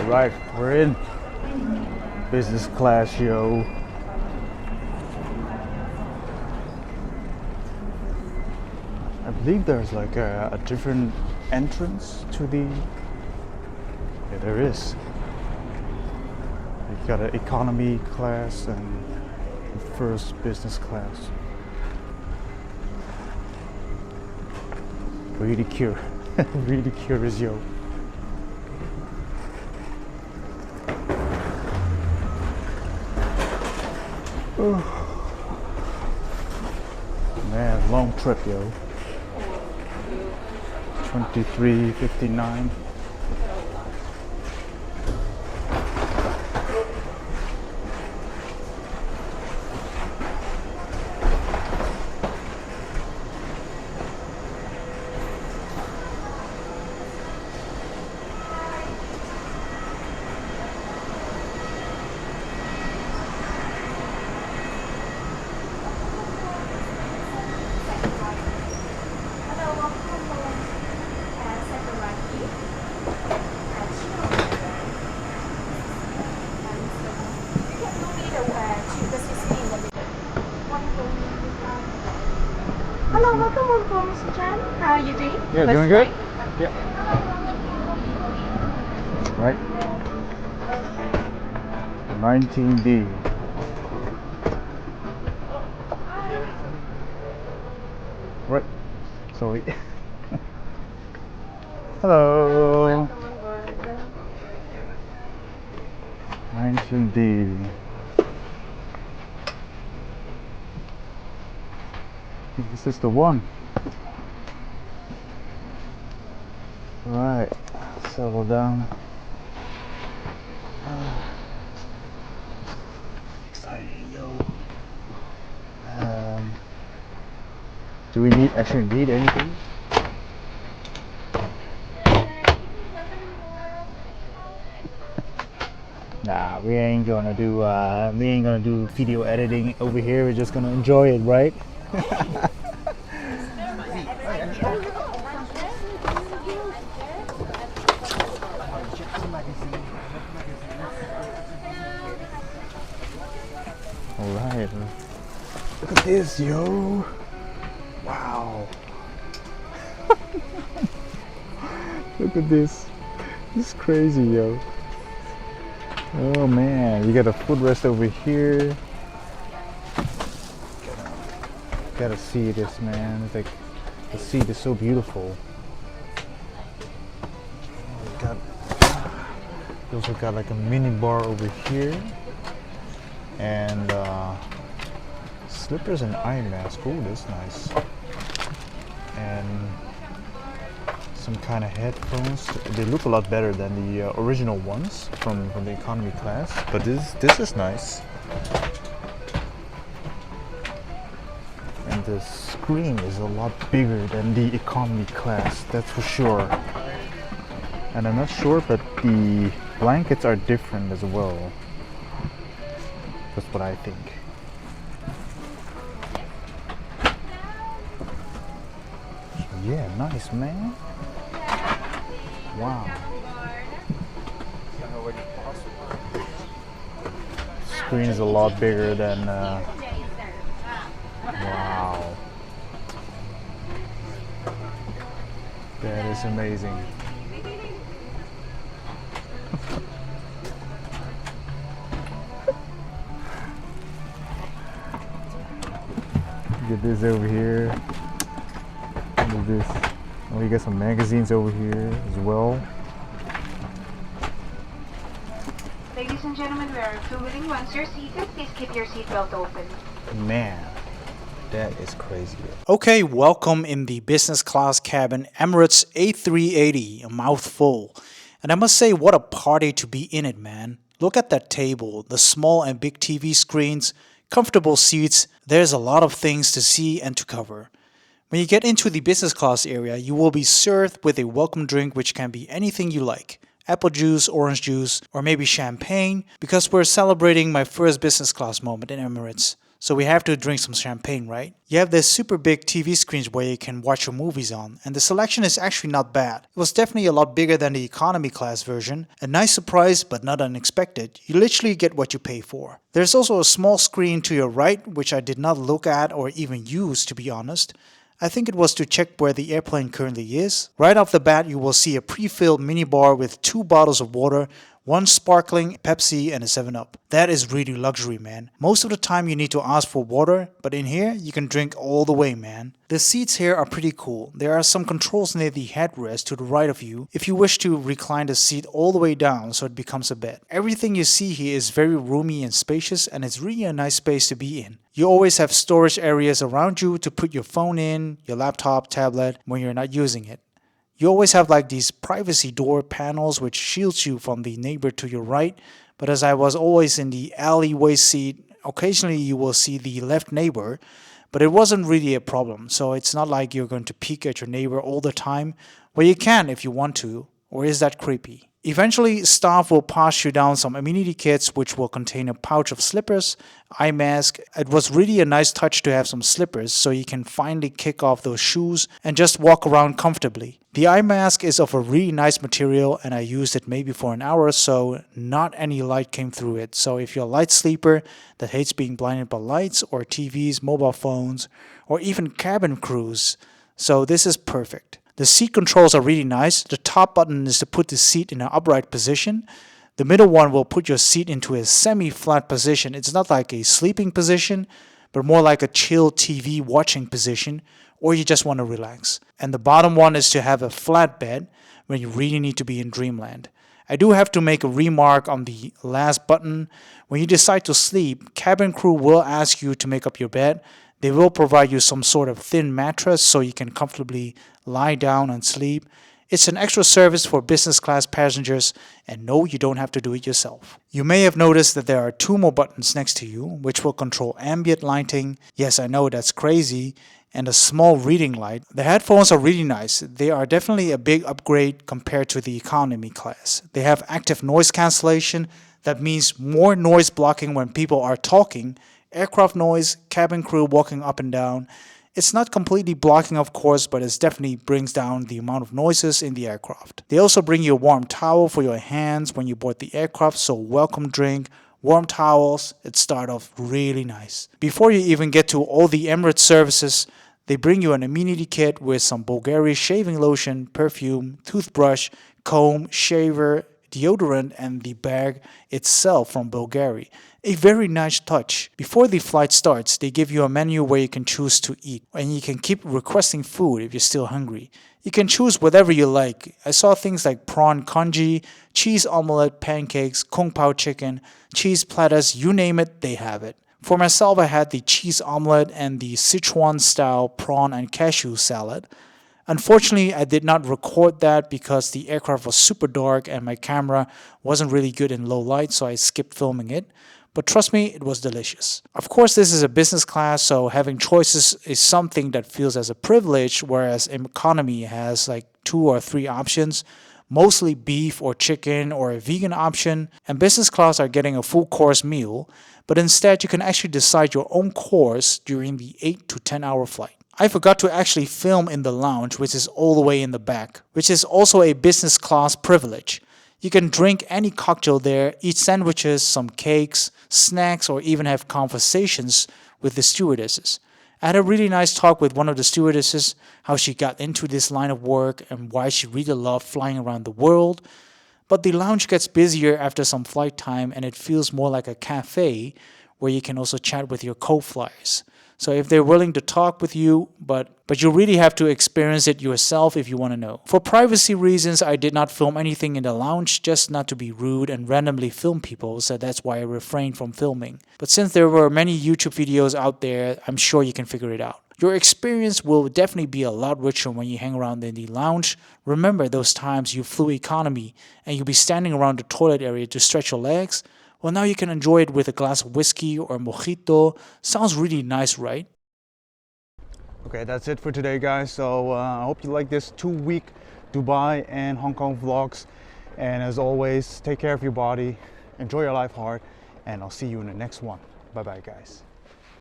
Alright, we're in business class, yo. I believe there's like a different entrance to the... Yeah, there is. You got an economy class and first business class. Really curious, really curious, yo. Man, long trip, yo. 23:59. Hello, welcome on board, Mr. Chan. How are you doing? Yeah, doing good? Yeah. Right. 19D. Right. Sorry. Hello. 19D. This is the one. Right. Settle down. Exciting, yo. Do we actually need anything? Nah, we ain't gonna do video editing over here. We're just gonna enjoy it, right? Alright. Look at this, yo. Wow. Look at this. This is crazy, yo. Oh man, you got a footrest over here. Gotta see this, man. It's like the seat is so beautiful. You also got like a mini bar over here, and slippers and eye mask. Oh, that's nice. And some kind of headphones. They look a lot better than the original ones from the economy class. But this is nice. And the screen is a lot bigger than the economy class. That's for sure. And I'm not sure, but the blankets are different as well. That's what I think. Yeah, nice, man. Wow. Screen is a lot bigger than. Wow. That is amazing. Get this over here. What is this? Oh, you got some magazines over here as well. Ladies and gentlemen, we are assuming once you're seated, please keep your seatbelt open. Man, that is crazy. Okay, welcome in the business class cabin, Emirates A380, a mouthful. And I must say, what a party to be in it, man. Look at that table, the small and big TV screens, comfortable seats. There's a lot of things to see and to cover. When you get into the business class area, you will be served with a welcome drink which can be anything you like. Apple juice, orange juice, or maybe champagne, because we're celebrating my first business class moment in Emirates. so we have to drink some champagne, right? You have this super big TV screens where you can watch your movies on, and the selection is actually not bad. It was definitely a lot bigger than the economy class version. A nice surprise, but not unexpected. You literally get what you pay for. There's also a small screen to your right, which I did not look at or even use, to be honest. I think it was to check where the airplane currently is. Right off the bat, you will see a pre-filled minibar with 2 bottles of water, 1 sparkling Pepsi and a 7-Up. That is really luxury, man. Most of the time you need to ask for water, but in here you can drink all the way, man. The seats here are pretty cool. There are some controls near the headrest to the right of you if you wish to recline the seat all the way down so it becomes a bed. Everything you see here is very roomy and spacious, and it's really a nice space to be in. You always have storage areas around you to put your phone in, your laptop, tablet when you're not using it. You always have like these privacy door panels which shields you from the neighbor to your right, but as I was always in the alleyway seat, occasionally you will see the left neighbor, but it wasn't really a problem, so it's not like you're going to peek at your neighbor all the time. Well, you can if you want to, or is that creepy? Eventually, staff will pass you down some amenity kits which will contain a pouch of slippers, eye mask. It was really a nice touch to have some slippers so you can finally kick off those shoes and just walk around comfortably. The eye mask is of a really nice material and I used it maybe for an hour or so. Not any light came through it, so if you're a light sleeper that hates being blinded by lights or TVs, mobile phones, or even cabin crews, so this is perfect. The seat controls are really nice. The top button is to put the seat in an upright position. The middle one will put your seat into a semi-flat position. It's not like a sleeping position, but more like a chill TV watching position, or you just want to relax. And the bottom one is to have a flat bed when you really need to be in dreamland. I do have to make a remark on the last button. When you decide to sleep, cabin crew will ask you to make up your bed. They will provide you some sort of thin mattress so you can comfortably lie down and sleep. It's an extra service for business class passengers, and no, you don't have to do it yourself. You may have noticed that there are 2 more buttons next to you, which will control ambient lighting. Yes, I know that's crazy. And a small reading light. The headphones are really nice. They are definitely a big upgrade compared to the economy class. They have active noise cancellation. That means more noise blocking when people are talking. Aircraft noise, cabin crew walking up and down. It's not completely blocking, of course, but it definitely brings down the amount of noises in the aircraft. They also bring you a warm towel for your hands when you board the aircraft, so welcome drink, warm towels. It starts off really nice. Before you even get to all the Emirates services, they bring you an amenity kit with some Bulgari shaving lotion, perfume, toothbrush, comb, shaver, deodorant, and the bag itself from Bulgari. A very nice touch. Before the flight starts, they give you a menu where you can choose to eat, and you can keep requesting food if you're still hungry. You can choose whatever you like. I saw things like prawn congee, cheese omelette, pancakes, kung pao chicken, cheese platters, you name it, they have it. For myself, I had the cheese omelette and the Sichuan-style prawn and cashew salad. Unfortunately, I did not record that because the aircraft was super dark and my camera wasn't really good in low light, so I skipped filming it. But trust me, it was delicious. Of course, this is a business class, so having choices is something that feels as a privilege, whereas economy has like 2 or 3 options, mostly beef or chicken or a vegan option, and business class are getting a full course meal, but instead you can actually decide your own course during the 8 to 10 hour flight. I forgot to actually film in the lounge, which is all the way in the back, which is also a business class privilege. You can drink any cocktail there, eat sandwiches, some cakes, snacks, or even have conversations with the stewardesses. I had a really nice talk with one of the stewardesses, how she got into this line of work and why she really loved flying around the world. But the lounge gets busier after some flight time and it feels more like a cafe where you can also chat with your co-flyers. So if they're willing to talk with you, but you really have to experience it yourself if you want to know. For privacy reasons, I did not film anything in the lounge, just not to be rude and randomly film people, so that's why I refrained from filming. But since there were many YouTube videos out there, I'm sure you can figure it out. Your experience will definitely be a lot richer when you hang around in the lounge. Remember those times you flew economy and you'll be standing around the toilet area to stretch your legs? Well, now you can enjoy it with a glass of whiskey or a mojito. Sounds really nice, right? Okay, that's it for today, guys. So I hope you like this 2-week Dubai and Hong Kong vlogs. And as always, take care of your body, enjoy your life hard, and I'll see you in the next one. Bye-bye, guys.